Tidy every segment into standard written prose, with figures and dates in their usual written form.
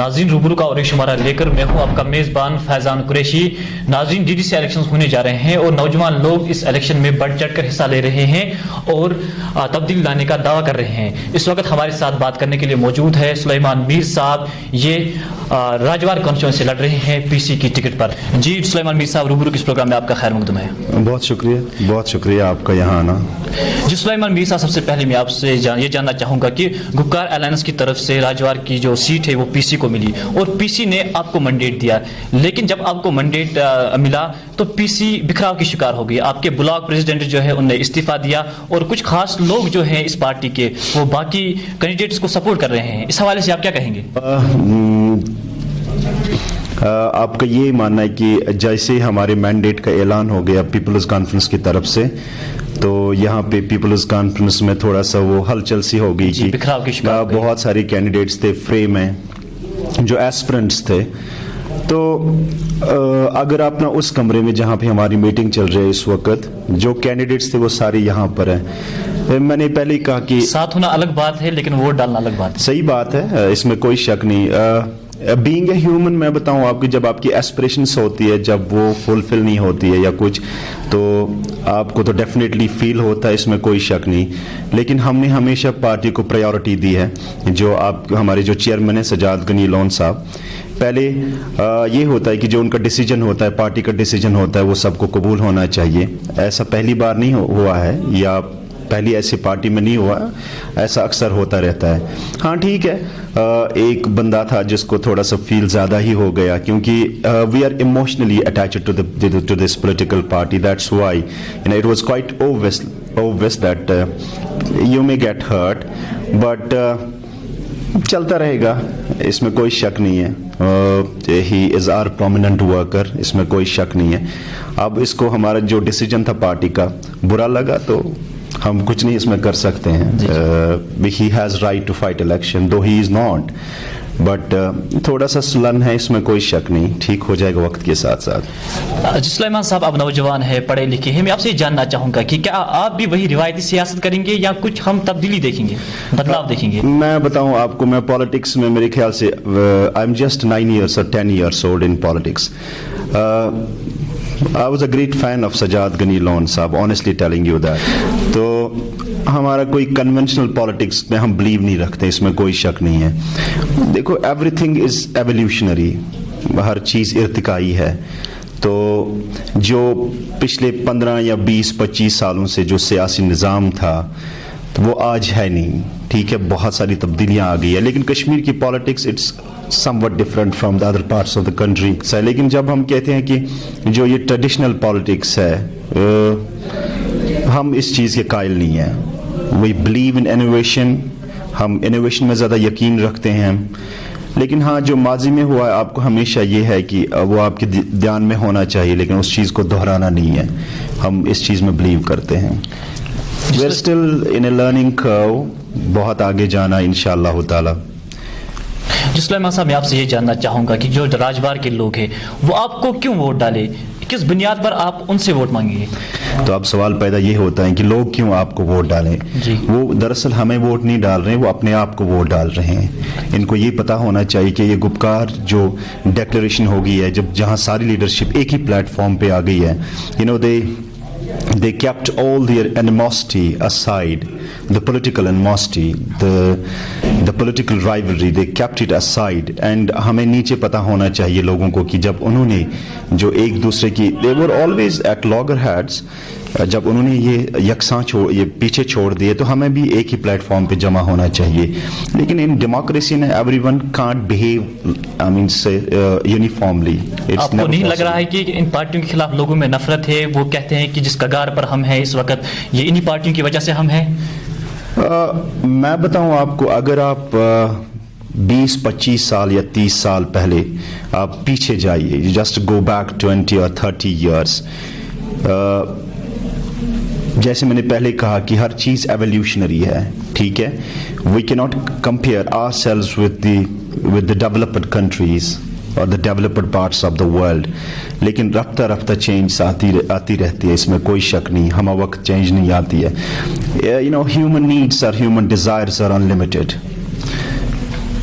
ناظرین روبرو کا اور ایک شمارہ لے کر میں ہوں آپ کا میزبان فیضان قریشی. ناظرین ڈی ڈی سی الیکشن ہونے جا رہے ہیں اور نوجوان لوگ اس الیکشن میں بڑھ چڑھ کر حصہ لے رہے ہیں اور تبدیلی لانے کا دعویٰ کر رہے ہیں. اس وقت ہمارے ساتھ بات کرنے کے لیے موجود ہے سلیمان میر صاحب. یہ راجوار کانسٹیچوئنسی سے لڑ رہے ہیں پی سی کی ٹکٹ پر. جی سلیمان میر صاحب، روبرو کس پروگرام میں آپ کا خیر مقدم ہے. بہت شکریہ آپ کا یہاں آنا. جی سلیمان میر صاحب، سب سے پہلے میں آپ سے یہ جاننا چاہوں گا کہ گپکار الائنس کی طرف سے راجوار کی جو سیٹ ہے وہ پی سی کو ملی اور پی سی نے آپ کو منڈیٹ دیا، لیکن جب آپ کو منڈیٹ ملا تو پی سی بکھراؤ کی شکار ہو گئی. آپ کے بلاک پریزیڈنٹ جو ہے انہوں نے استعفیٰ دیا اور کچھ خاص لوگ جو ہیں اس پارٹی کے وہ باقی کینڈیڈیٹس کو سپورٹ کر رہے ہیں. اس حوالے سے آپ کیا کہیں گے؟ آپ کا یہ ماننا ہے کہ جیسے ہمارے مینڈیٹ کا اعلان ہو گیا پیپلز کانفرنس کی طرف سے، تو یہاں پہ پیپلز کانفرنس میں تھوڑا سا وہ ہلچل سی ہو گئی کہ بہت سارے کینڈیڈیٹس تھے فریم میں جو ایسپرنٹس تھے. تو اگر آپ نا اس کمرے میں جہاں پہ ہماری میٹنگ چل رہی ہے اس وقت، جو کینڈیڈیٹس تھے وہ سارے یہاں پر ہیں. میں نے پہلے ہی کہا کہ ساتھ ہونا الگ بات ہے لیکن ووٹ ڈالنا الگ بات ہے. صحیح بات ہے، اس میں کوئی شک نہیں. بینگ اے ہیومن میں بتاؤں آپ کی، جب آپ کی ایسپریشنس ہوتی ہے جب وہ فلفل نہیں ہوتی ہے یا کچھ، تو آپ کو تو ڈیفینیٹلی فیل ہوتا ہے، اس میں کوئی شک نہیں. لیکن ہم نے ہمیشہ پارٹی کو پریورٹی دی ہے. جو آپ ہمارے جو چیئرمین ہیں سجاد غنی لون صاحب، پہلے یہ ہوتا ہے کہ جو ان کا ڈیسیجن ہوتا ہے، پارٹی کا ڈیسیجن ہوتا ہے، وہ سب کو قبول ہونا چاہیے. ایسا پہلی بار نہیں ہوا ہے یا پہلی ایسی پارٹی میں نہیں ہوا، ایسا اکثر ہوتا رہتا ہے. ہاں ٹھیک ہے، ایک بندہ تھا جس کو تھوڑا سا فیل زیادہ ہی ہو گیا کیونکہ we are emotionally attached to this political party. That's why it was quite obvious that you may get hurt, but چلتا رہے گا، اس میں کوئی شک نہیں ہے. ہی از آر پرومیننٹ ورکر، اس میں کوئی شک نہیں ہے. اب اس کو ہمارا جو ڈیسیجن تھا پارٹی کا برا لگا تو ہم کچھ نہیں اس میں کر سکتے ہیں. He has right to fight election دو ہی از ناٹ، بٹ تھوڑا سا سلن ہے، اس میں کوئی شک نہیں، ٹھیک ہو جائے گا وقت کے ساتھ ساتھ. سلیمان صاحب، آپ نوجوان ہیں، پڑھے لکھے ہیں، میں آپ سے یہ جاننا چاہوں گا کہ کیا آپ بھی وہی روایتی سیاست کریں گے یا کچھ ہم تبدیلی دیکھیں گے، بدلاؤ دیکھیں گے؟ میں بتاؤں آپ کو، میں پالیٹکس میں میرے خیال سے I am just 9 years or 10 years old in politics. I was a great fan of Sajad Ghani Lone صاحب, honestly telling you that. تو ہمارا کوئی کنونشنل پالیٹکس میں ہم بلیو نہیں رکھتے، اس میں کوئی شک نہیں ہے. دیکھو ایوری تھنگ از ایولیوشنری، ہر چیز ارتقائی ہے. تو جو پچھلے 15 یا 20-25 سالوں سے جو سیاسی نظام تھا وہ آج ہے نہیں، ٹھیک ہے، بہت ساری تبدیلیاں آ گئی ہے. لیکن کشمیر کی politics it's somewhat different from the other parts of the country. لیکن جب ہم کہتے ہیں کہ جو یہ ٹریڈیشنل پالیٹکس ہے، ہم اس چیز کے قائل نہیں ہیں. We believe in innovation، ہم انوویشن میں زیادہ یقین رکھتے ہیں. لیکن ہاں جو ماضی میں ہوا ہے آپ کو ہمیشہ یہ ہے کہ وہ آپ کے دھیان میں ہونا چاہیے، لیکن اس چیز کو دہرانا نہیں ہے. ہم اس چیز میں بلیو کرتے ہیں. We are still in a learning curve، بہت آگے جانا انشاءاللہ تعالی. سلیمان صاحب، میں آپ سے یہ جاننا چاہوں گا کہ جو راجوار کے لوگ ہیں وہ آپ کو کیوں ووٹ ڈالے، کس بنیاد پر آپ ان سے ووٹ مانگیں گے؟ تو اب سوال پیدا یہ ہوتا ہے کہ لوگ کیوں آپ کو ووٹ ڈالیں. وہ دراصل ہمیں ووٹ نہیں ڈال رہے ہیں، وہ اپنے آپ کو ووٹ ڈال رہے ہیں. ان کو یہ پتا ہونا چاہیے کہ یہ گپکار جو ڈیکلریشن ہو گئی ہے، جہاں ساری لیڈرشپ ایک ہی پلیٹ فارم پہ آ گئی ہے، they kept all their animosity aside, the political animosity, the political rivalry, they kept it aside. And ہمیں نیچے پتا ہونا چاہیے لوگوں کو کہ جب انہوں نے جو ایک دوسرے کی they were always at loggerheads، جب انہوں نے یہ یکساں یہ پیچھے چھوڑ دیے تو ہمیں بھی ایک ہی پلیٹ فارم پہ جمع ہونا چاہیے. لیکن ان ڈیموکریسی نے every one can't behave uniformly. آپ کو نہیں لگ رہا ہے کہ ان پارٹیوں کے خلاف لوگوں میں نفرت ہے؟ وہ کہتے ہیں کہ جس کگار پر ہم ہیں اس وقت یہ انہی پارٹیوں کی وجہ سے ہم ہیں. میں بتاؤں آپ کو، اگر آپ 20-25 سال یا 30 سال پہلے آپ پیچھے جائیے، just go back 20 or 30 years، جیسے میں نے پہلے کہا کہ ہر چیز ایولیوشنری ہے، ٹھیک ہے. We can not compare ourselves with the developed countries اور the developed parts of the world. لیکن رفتہ رفتہ چینج آتی رہتی ہے، اس میں کوئی شک نہیں. ہمہ وقت چینج نہیں آتی ہے. ہیومن نیڈس اور human desires are unlimited.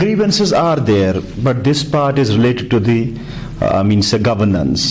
Grievances are there, but this part is related to the governance,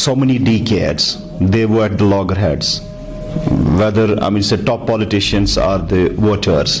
so many decades they were at the loggerheads, whether say top politicians or the voters,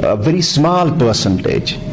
a very small percentage,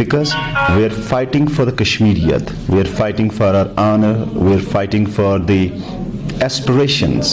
because we are fighting for the Kashmiriyat, we are fighting for our honor, we are fighting for the aspirations.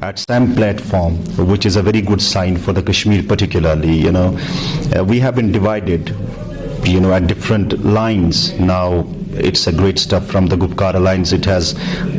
at same platform, which is a very good sign for the Kashmir particularly, you know. We have been divided, you know, at different lines. Now it's a great stuff from the Gupkar Alliance. It has